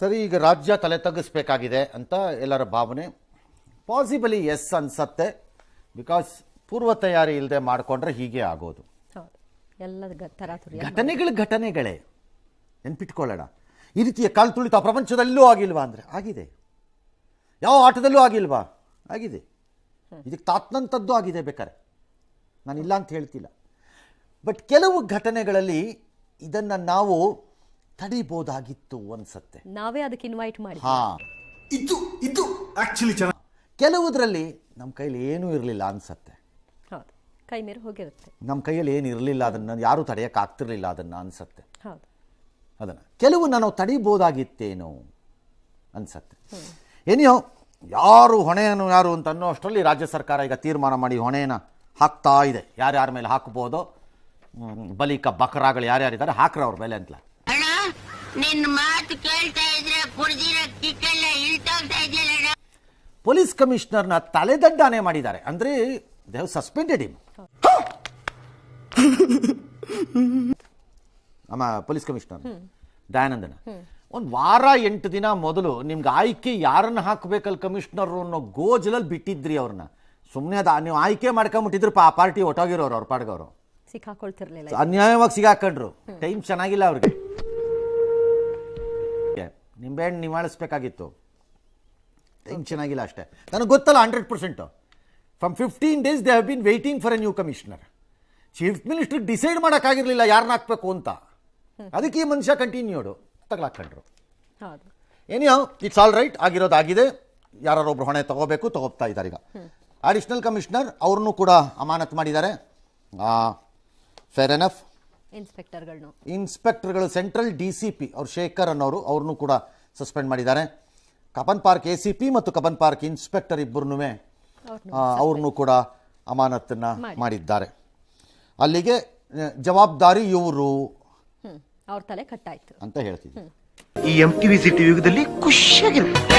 ಸರಿ, ಈಗ ರಾಜ್ಯ ತಲೆ ತಗ್ಗಿಸ್ಬೇಕಾಗಿದೆ ಅಂತ ಎಲ್ಲರ ಭಾವನೆ. ಪಾಸಿಬಲಿ ಎಸ್ ಅನ್ಸತ್ತೆ. ಬಿಕಾಸ್ ಪೂರ್ವ ತಯಾರಿ ಇಲ್ಲದೆ ಮಾಡಿಕೊಂಡ್ರೆ ಹೀಗೆ ಆಗೋದು. ಘಟನೆಗಳೇ ನೆನ್ಪಿಟ್ಕೊಳ್ಳೋಣ. ಈ ರೀತಿಯ ಕಾಲು ತುಳಿತ ಪ್ರಪಂಚದಲ್ಲೂ ಆಗಿಲ್ವಾ ಅಂದರೆ ಆಗಿದೆ. ಯಾವ ಆಟದಲ್ಲೂ ಆಗಿಲ್ವಾ? ಆಗಿದೆ. ಇದಕ್ಕೆ ತಾತ್ನಂಥದ್ದು ಆಗಿದೆ. ಬೇಕಾರೆ ನಾನು ಇಲ್ಲ ಅಂತ ಹೇಳ್ತಿಲ್ಲ. ಬಟ್ ಕೆಲವು ಘಟನೆಗಳಲ್ಲಿ ಇದನ್ನು ನಾವು ತಡಿಬೋದಾಗಿತ್ತು ಅನ್ಸತ್ತೆ. ನಾವೇ ಅದಕ್ಕೆ ಇನ್ವೈಟ್ ಮಾಡಿ. ಇದು ಆಕ್ಚುಲಿ ಚೆನ್ನಾಗಿ. ಕೆಲವುದರಲ್ಲಿ ನಮ್ಮ ಕೈಲಿ ಏನೂ ಇರಲಿಲ್ಲ ಅನ್ಸತ್ತೆ. ಹೌದು, ಕೈ ಮೀರಿ ಹೋಗಿರುತ್ತೆ. ನಮ್ಮ ಕೈಯಲ್ಲಿ ಏನು ಇರಲಿಲ್ಲ, ಅದನ್ನು ಯಾರೂ ತಡೆಯೋಕೆ ಆಗ್ತಿರ್ಲಿಲ್ಲ ಅದನ್ನು ಅನ್ಸತ್ತೆ. ಹೌದು, ಅದನ್ನು ಕೆಲವನ್ನ ನಾವು ತಡಿಬೋದಾಗಿತ್ತೇನೋ ಅನ್ಸತ್ತೆ. ಏನಿಯೋ ಯಾರು ಹೊಣೆಯನ್ನು ಯಾರು ಅಂತ ಅನ್ನೋ ಅಷ್ಟರಲ್ಲಿ ರಾಜ್ಯ ಸರ್ಕಾರ ಈಗ ತೀರ್ಮಾನ ಮಾಡಿ ಹೊಣೆಯನ್ನು ಹಾಕ್ತಾ ಇದೆ. ಯಾರ್ಯಾರ ಮೇಲೆ ಹಾಕ್ಬೋದು, ಬಲಿಕ ಬಕರಾಗಳು ಯಾರ್ಯಾರಿದ್ದಾರೆ ಹಾಕ್ರ ಅವ್ರ ಮೇಲೆ ಅಂತಲ. ಪೊಲೀಸ್ ಕಮಿಷನರ್ನ ತಲೆದಂಡನೆ ಮಾಡಿದ್ದಾರೆ. ಅಂದರೆ they have suspended him. Police commissioner ದಯಾನಂದನ ಒಂದು ವಾರ 8 ದಿನ ಮೊದಲು ನಿಮ್ಗೆ ಆಯ್ಕೆ ಯಾರನ್ನ ಹಾಕಬೇಕಲ್ಲ ಕಮಿಷನರು ಅನ್ನೋ ಗೋಜಲಲ್ಲಿ ಬಿಟ್ಟಿದ್ರಿ ಅವ್ರನ್ನ. ಸುಮ್ಮನೆ ನೀವು ಆಯ್ಕೆ ಮಾಡ್ಕೊಂಬಿಟ್ಟಿದ್ರು ಆ ಪಾರ್ಟಿ ಒಟ್ಟೋಗಿರೋರು, ಅವ್ರ ಪಾಡ್ಗವರು ಸಿಕ್ಕಾಕೊಳ್ತಿರ್ಲಿಲ್ಲ, ಅನ್ಯಾಯವಾಗಿ ಸಿಗಾಕೊಂಡ್ರು. ಟೈಮ್ ಚೆನ್ನಾಗಿಲ್ಲ ಅವ್ರಿಗೆ. ನಿಂಬೆಹಣ್ಣು ನಿವಾಳಿಸ್ಬೇಕಾಗಿತ್ತು, ಟೈಮ್ ಚೆನ್ನಾಗಿಲ್ಲ ಅಷ್ಟೇ. ನನಗೆ ಗೊತ್ತಲ್ಲ 100%. From 15 days they have been waiting for a new commissioner. Chief minister decide ಮಾಡೋಕ್ಕಾಗಿರಲಿಲ್ಲ ಯಾರನ್ನ ಹಾಕಬೇಕು ಅಂತ. ಅದಕ್ಕೆ ಈ ಮನುಷ್ಯ ಕಂಟಿನ್ಯೂಡು ತಗಲಾಕೊಂಡ್ರು. ಏನಿಯೋ ಇಟ್ಸ್ ಆಲ್ ರೈಟ್. ಆಗಿರೋದಾಗಿದೆ. ಯಾರೊಬ್ರು ಹೊಣೆ ತಗೋತಾ ಇದ್ದಾರೆ. ಈಗ ಅಡಿಷನಲ್ ಕಮಿಷನರ್ ಅವ್ರನ್ನೂ ಕೂಡ ಅಮಾನತ್ ಮಾಡಿದ್ದಾರೆ. Fair enough. ಇನ್ಸ್ಪೆಕ್ಟರ್ಗಳು ಸೆಂಟ್ರಲ್ DCP ಅವ್ರು ಶೇಖರ್ ಅನ್ನೋರು, ಅವ್ರನ್ನೂ ಕೂಡ ಸಸ್ಪೆಂಡ್ ಮಾಡಿದ್ದಾರೆ. ಕಬ್ಬನ್ ಪಾರ್ಕ್ ACP ಮತ್ತು ಕಬ್ಬನ್ ಪಾರ್ಕ್ ಇನ್ಸ್ಪೆಕ್ಟರ್ ಇಬ್ಬರನ್ನೂ ಅವ್ರನ್ನೂ ಕೂಡ ಅಮಾನತನ್ನ ಮಾಡಿದ್ದಾರೆ. ಅಲ್ಲಿಗೆ ಜವಾಬ್ದಾರಿ ಇವರು ಅವ್ರ ತಲೆ ಕಟ್ಟಾಯ್ತು ಅಂತ ಹೇಳ್ತಿದ್ದೆ. ಈ MTV ಸಿಟಿ ಯುಗದಲ್ಲಿ ಖುಷಿಯಾಗಿರುತ್ತೆ.